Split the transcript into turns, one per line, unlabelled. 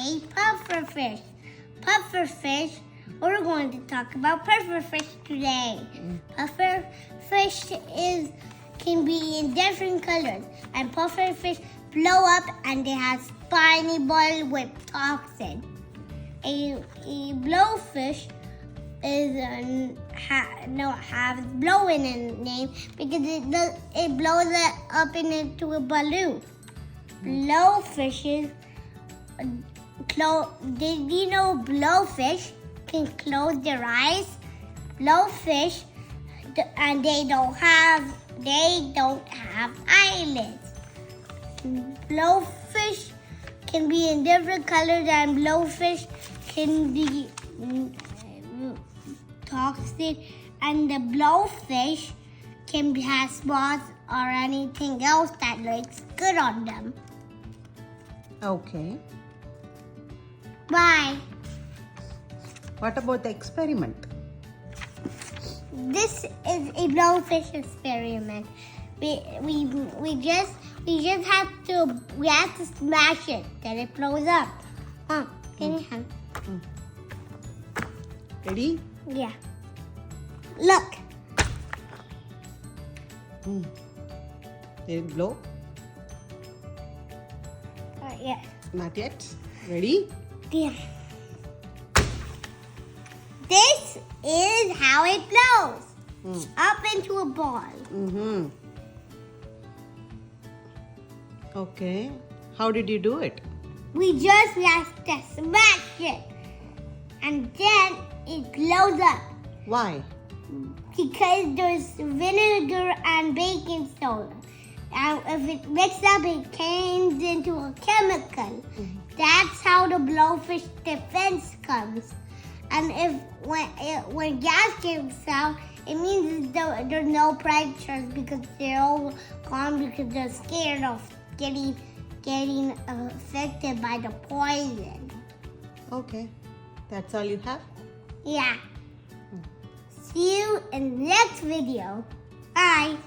a pufferfish. Pufferfish, we're going to talk about pufferfish today. Pufferfish can be in different colors, and pufferfish blow up and they have spiny body with toxin. A blowfish has blow in its name because it blows it up into a balloon. Blowfishes, did you know blowfish can close their eyes? Blowfish, and they don't have eyelids. Blowfish can be in different colors, and blowfish can be toxic, and the blowfish can have spots or anything else that looks good on them.
Okay.
Bye.
What about the experiment?
This is a blowfish experiment. We just have to smash it, then it blows up. Can you have?
Ready?
Yeah. Look.
Did it blow?
Yeah.
Not yet. Ready?
Yeah. This is how it blows. Up into a ball.
Mm-hmm. Okay. How did you do it?
We just have to smash it. And then it glows up.
Why?
Because there's vinegar and baking soda. And if it mixed up, it turns into a chemical. That's how the blowfish defense comes. And when gas comes out, it means there's no predators because they're all gone because they're scared of getting affected by the poison.
Okay. That's all you have?
Yeah. See you in the next video. Bye.